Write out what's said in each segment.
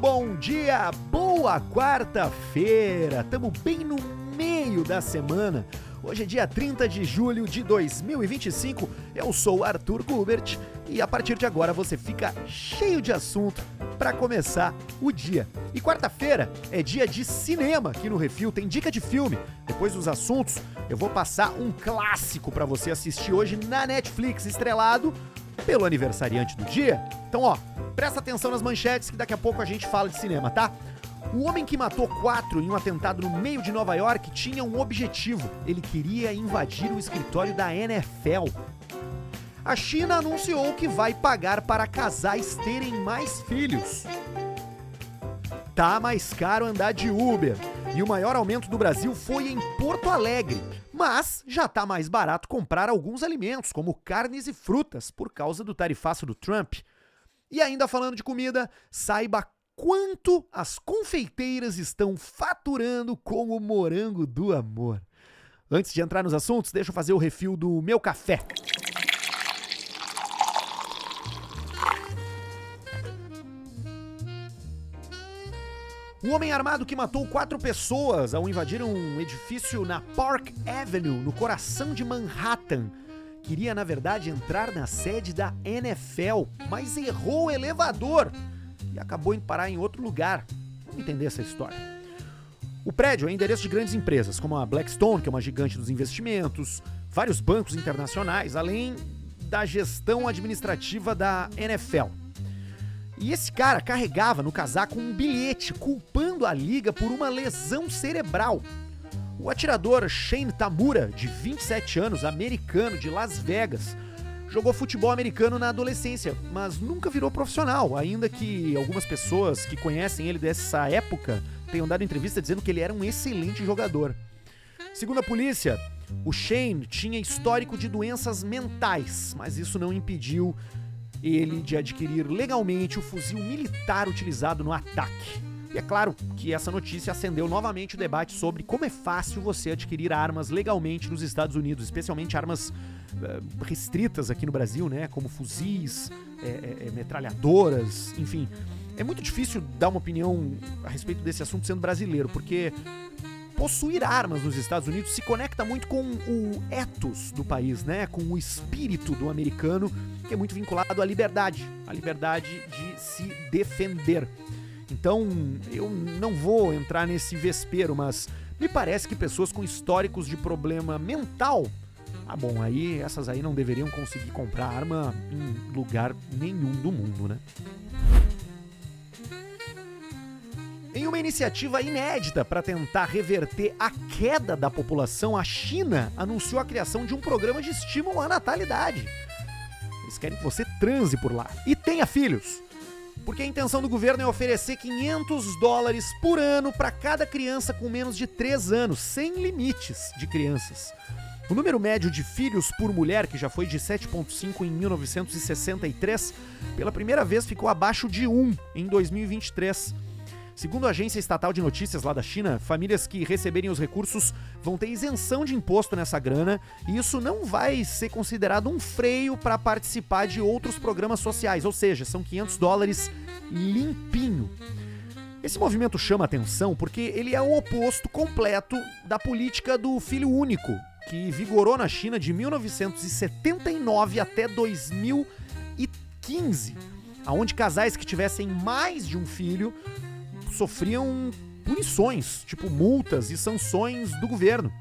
bom dia, boa quarta-feira. Estamos bem no meio da semana. Hoje é dia 30 de julho de 2025. Eu sou o Arthur Gubert e a partir de agora você fica cheio de assunto para começar o dia. E quarta-feira é dia de cinema aqui no Refil, tem dica de filme. Depois dos assuntos, eu vou passar um clássico para você assistir hoje na Netflix, estrelado pelo aniversariante do dia. Então, presta atenção nas manchetes que daqui a pouco a gente fala de cinema, tá? O homem que matou 4 em um atentado no meio de Nova York tinha um objetivo. Ele queria invadir o escritório da NFL. A China anunciou que vai pagar para casais terem mais filhos. Tá mais caro andar de Uber. E o maior aumento do Brasil foi em Porto Alegre. Mas já tá mais barato comprar alguns alimentos, como carnes e frutas, por causa do tarifaço do Trump. E ainda falando de comida, saiba quanto as confeiteiras estão faturando com o morango do amor. Antes de entrar nos assuntos, deixa eu fazer o refil do meu café. O homem armado que matou 4 pessoas ao invadir um edifício na Park Avenue, no coração de Manhattan, queria, na verdade, entrar na sede da NFL, mas errou o elevador e acabou indo parar em outro lugar. Vamos entender essa história. O prédio é endereço de grandes empresas, como a Blackstone, que é uma gigante dos investimentos, vários bancos internacionais, além da gestão administrativa da NFL. E esse cara carregava no casaco um bilhete culpando a liga por uma lesão cerebral. O atirador Shane Tamura, de 27 anos, americano de Las Vegas, jogou futebol americano na adolescência, mas nunca virou profissional, ainda que algumas pessoas que conhecem ele dessa época tenham dado entrevista dizendo que ele era um excelente jogador. Segundo a polícia, o Shane tinha histórico de doenças mentais, mas isso não impediu ele de adquirir legalmente o fuzil militar utilizado no ataque. E é claro que essa notícia acendeu novamente o debate sobre como é fácil você adquirir armas legalmente nos Estados Unidos, especialmente armas restritas aqui no Brasil, né? Como fuzis, metralhadoras, enfim. É muito difícil dar uma opinião a respeito desse assunto sendo brasileiro, porque possuir armas nos Estados Unidos se conecta muito com o ethos do país, né? Com o espírito do americano, que é muito vinculado à liberdade de se defender. Então, eu não vou entrar nesse vespeiro, mas me parece que pessoas com históricos de problema mental, essas aí não deveriam conseguir comprar arma em lugar nenhum do mundo, né? Em uma iniciativa inédita para tentar reverter a queda da população, a China anunciou a criação de um programa de estímulo à natalidade. Eles querem que você transe por lá e tenha filhos. Porque a intenção do governo é oferecer $500 por ano para cada criança com menos de 3 anos, sem limites de crianças. O número médio de filhos por mulher, que já foi de 7,5 em 1963, pela primeira vez ficou abaixo de 1 em 2023. Segundo a agência estatal de notícias lá da China, famílias que receberem os recursos vão ter isenção de imposto nessa grana e isso não vai ser considerado um freio para participar de outros programas sociais, ou seja, são $500 limpinho. Esse movimento chama atenção porque ele é o oposto completo da política do filho único, que vigorou na China de 1979 até 2015, onde casais que tivessem mais de um filho sofriam punições, tipo multas e sanções do governo.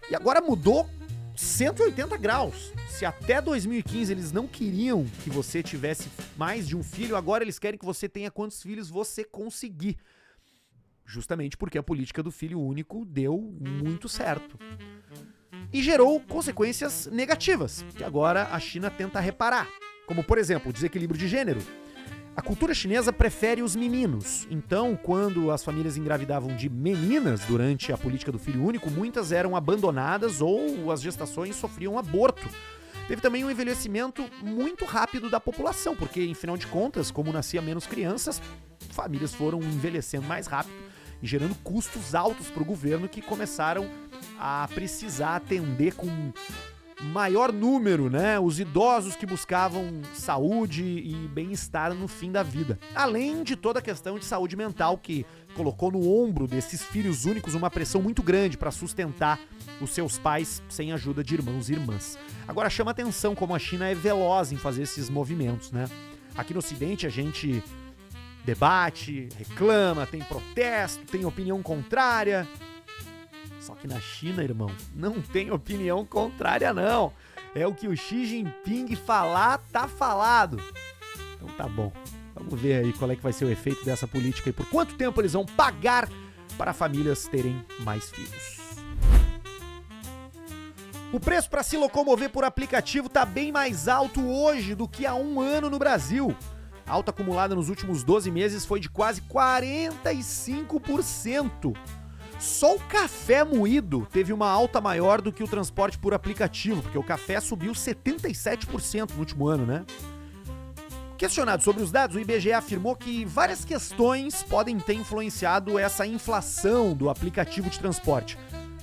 E agora mudou 180 graus. Se até 2015 eles não queriam que você tivesse mais de um filho, agora eles querem que você tenha quantos filhos você conseguir. Justamente porque a política do filho único deu muito certo. E gerou consequências negativas, que agora a China tenta reparar. Como, por exemplo, o desequilíbrio de gênero. A cultura chinesa prefere os meninos, então quando as famílias engravidavam de meninas durante a política do filho único, muitas eram abandonadas ou as gestações sofriam aborto. Teve também um envelhecimento muito rápido da população, porque, em final de contas, como nascia menos crianças, famílias foram envelhecendo mais rápido e gerando custos altos para o governo que começaram a precisar atender com maior número, né? Os idosos que buscavam saúde e bem-estar no fim da vida. Além de toda a questão de saúde mental que colocou no ombro desses filhos únicos uma pressão muito grande para sustentar os seus pais sem ajuda de irmãos e irmãs. Agora chama atenção como a China é veloz em fazer esses movimentos, né? Aqui no Ocidente a gente debate, reclama, tem protesto, tem opinião contrária. Só que na China, irmão, não tem opinião contrária, não. É o que o Xi Jinping falar, tá falado. Então tá bom. Vamos ver aí qual é que vai ser o efeito dessa política e por quanto tempo eles vão pagar para famílias terem mais filhos. O preço para se locomover por aplicativo tá bem mais alto hoje do que há um ano no Brasil. A alta acumulada nos últimos 12 meses foi de quase 45%. Só o café moído teve uma alta maior do que o transporte por aplicativo, porque o café subiu 77% no último ano, né? Questionado sobre os dados, o IBGE afirmou que várias questões podem ter influenciado essa inflação do aplicativo de transporte.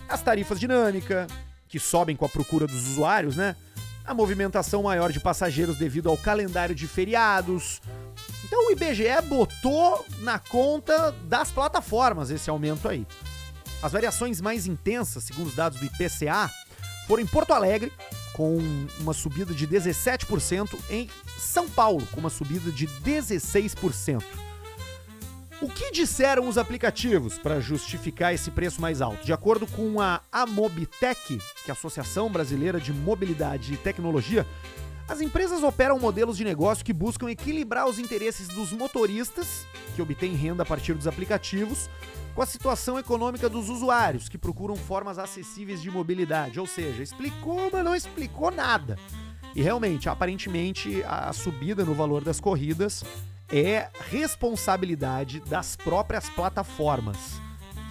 As tarifas dinâmicas, que sobem com a procura dos usuários, né? A movimentação maior de passageiros devido ao calendário de feriados. Então o IBGE botou na conta das plataformas esse aumento aí. As variações mais intensas, segundo os dados do IPCA, foram em Porto Alegre, com uma subida de 17%, em São Paulo, com uma subida de 16%. O que disseram os aplicativos para justificar esse preço mais alto? De acordo com a Amobitec, que é a Associação Brasileira de Mobilidade e Tecnologia, as empresas operam modelos de negócio que buscam equilibrar os interesses dos motoristas, que obtêm renda a partir dos aplicativos, com a situação econômica dos usuários, que procuram formas acessíveis de mobilidade. Ou seja, explicou, mas não explicou nada. E realmente, aparentemente, a subida no valor das corridas é responsabilidade das próprias plataformas,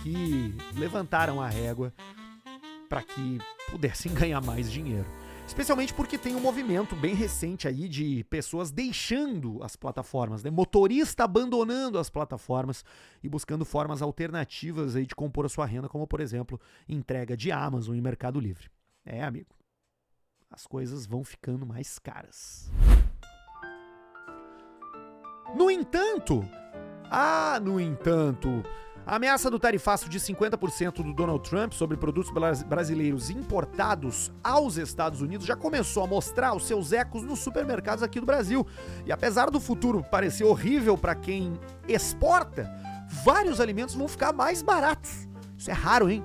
que levantaram a régua para que pudessem ganhar mais dinheiro. Especialmente porque tem um movimento bem recente aí de pessoas deixando as plataformas, né? Motorista abandonando as plataformas e buscando formas alternativas aí de compor a sua renda, como, por exemplo, entrega de Amazon e Mercado Livre. É, amigo, as coisas vão ficando mais caras. No entanto, a ameaça do tarifaço de 50% do Donald Trump sobre produtos brasileiros importados aos Estados Unidos já começou a mostrar os seus ecos nos supermercados aqui do Brasil. E apesar do futuro parecer horrível para quem exporta, vários alimentos vão ficar mais baratos. Isso é raro, hein?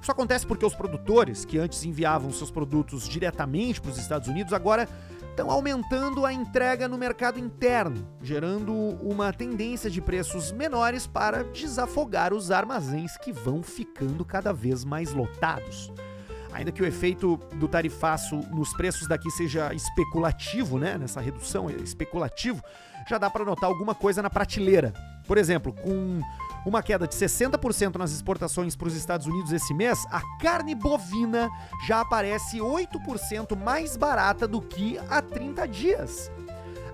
Isso acontece porque os produtores, que antes enviavam seus produtos diretamente para os Estados Unidos, agora estão aumentando a entrega no mercado interno, gerando uma tendência de preços menores para desafogar os armazéns que vão ficando cada vez mais lotados. Ainda que o efeito do tarifaço nos preços daqui seja especulativo, né? Nessa redução é especulativo, já dá para notar alguma coisa na prateleira. Por exemplo, com uma queda de 60% nas exportações para os Estados Unidos esse mês, a carne bovina já aparece 8% mais barata do que há 30 dias.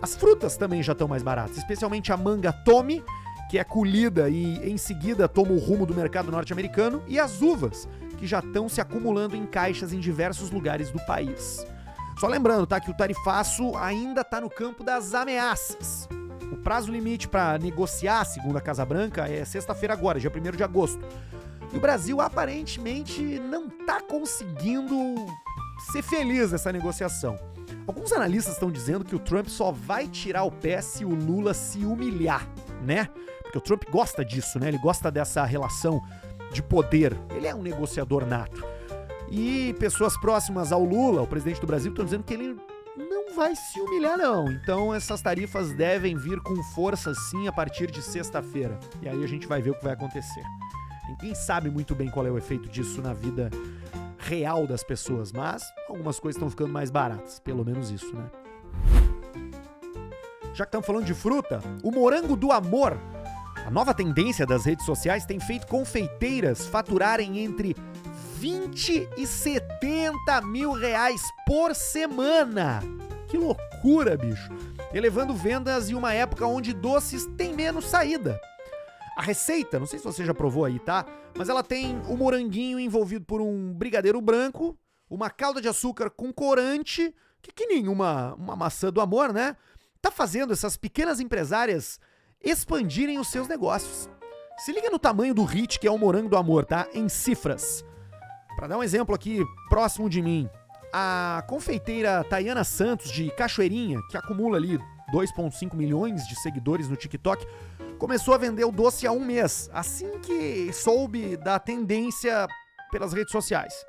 As frutas também já estão mais baratas, especialmente a manga Tommy, que é colhida e em seguida toma o rumo do mercado norte-americano, e as uvas, que já estão se acumulando em caixas em diversos lugares do país. Só lembrando, tá, que o tarifaço ainda está no campo das ameaças. O prazo limite para negociar, segundo a Casa Branca, é sexta-feira agora, dia 1º de agosto. E o Brasil aparentemente não está conseguindo ser feliz nessa negociação. Alguns analistas estão dizendo que o Trump só vai tirar o pé se o Lula se humilhar, né? Porque o Trump gosta disso, né? Ele gosta dessa relação de poder. Ele é um negociador nato. E pessoas próximas ao Lula, o presidente do Brasil, estão dizendo que ele não vai se humilhar, não. Então essas tarifas devem vir com força, sim, a partir de sexta-feira. E aí a gente vai ver o que vai acontecer. Ninguém sabe muito bem qual é o efeito disso na vida real das pessoas, mas algumas coisas estão ficando mais baratas. Pelo menos isso, né? Já que estamos falando de fruta, o morango do amor, a nova tendência das redes sociais, tem feito confeiteiras faturarem entre 20 e 70 mil reais por semana. Que loucura, bicho. Elevando vendas em uma época onde doces têm menos saída. A receita, não sei se você já provou aí, tá? Mas ela tem o moranguinho envolvido por um brigadeiro branco, uma calda de açúcar com corante, que nem uma maçã do amor, né? Tá fazendo essas pequenas empresárias expandirem os seus negócios. Se liga no tamanho do hit que é o morango do amor, tá? Em cifras. Pra dar um exemplo aqui próximo de mim, a confeiteira Tayana Santos, de Cachoeirinha, que acumula ali 2,5 milhões de seguidores no TikTok, começou a vender o doce há um mês, assim que soube da tendência pelas redes sociais.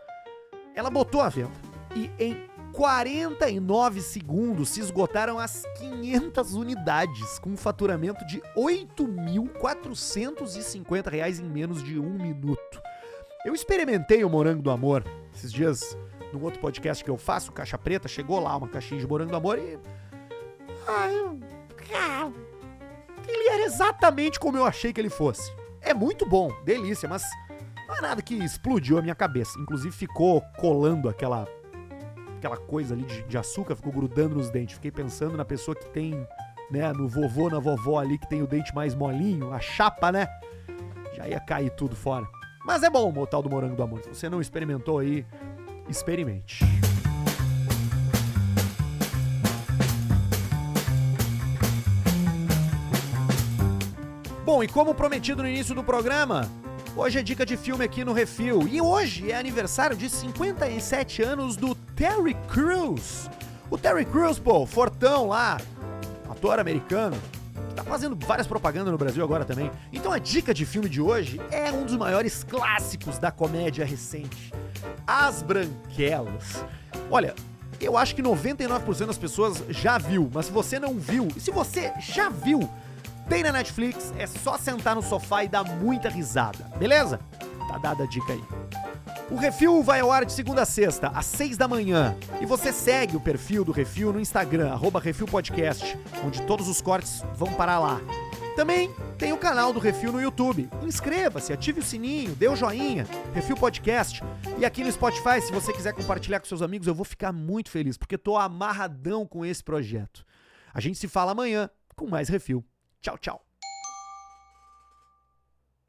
Ela botou a venda e em 49 segundos se esgotaram as 500 unidades, com um faturamento de R$ 8.450 em menos de um minuto. Eu experimentei o morango do amor esses dias, num outro podcast que eu faço, Caixa Preta, chegou lá uma caixinha de morango do amor e... ele era exatamente como eu achei que ele fosse. É muito bom, delícia, mas não é nada que explodiu a minha cabeça. Inclusive ficou colando aquela coisa ali de açúcar, ficou grudando nos dentes. Fiquei pensando na pessoa que tem, né, no vovô, na vovó ali, que tem o dente mais molinho, a chapa, né? Já ia cair tudo fora. Mas é bom o tal do morango do amor. Se você não experimentou aí, experimente. Bom, e como prometido no início do programa, hoje é dica de filme aqui no Refil. E hoje é aniversário de 57 anos do Terry Crews. O Terry Crews, pô, fortão lá, ator americano, que tá fazendo várias propagandas no Brasil agora também. Então a dica de filme de hoje é um dos maiores clássicos da comédia recente, As Branquelas. Olha, eu acho que 99% das pessoas já viu, mas se você não viu, e se você já viu, tem na Netflix, é só sentar no sofá e dar muita risada, beleza? Tá dada a dica aí. O Refil vai ao ar de segunda a sexta, às 6 da manhã. E você segue o perfil do Refil no Instagram, @RefilPodcast, onde todos os cortes vão parar lá. Também tem o canal do Refil no YouTube. Inscreva-se, ative o sininho, dê o joinha, Refil Podcast. E aqui no Spotify, se você quiser compartilhar com seus amigos, eu vou ficar muito feliz, porque tô amarradão com esse projeto. A gente se fala amanhã com mais Refil. Tchau, tchau.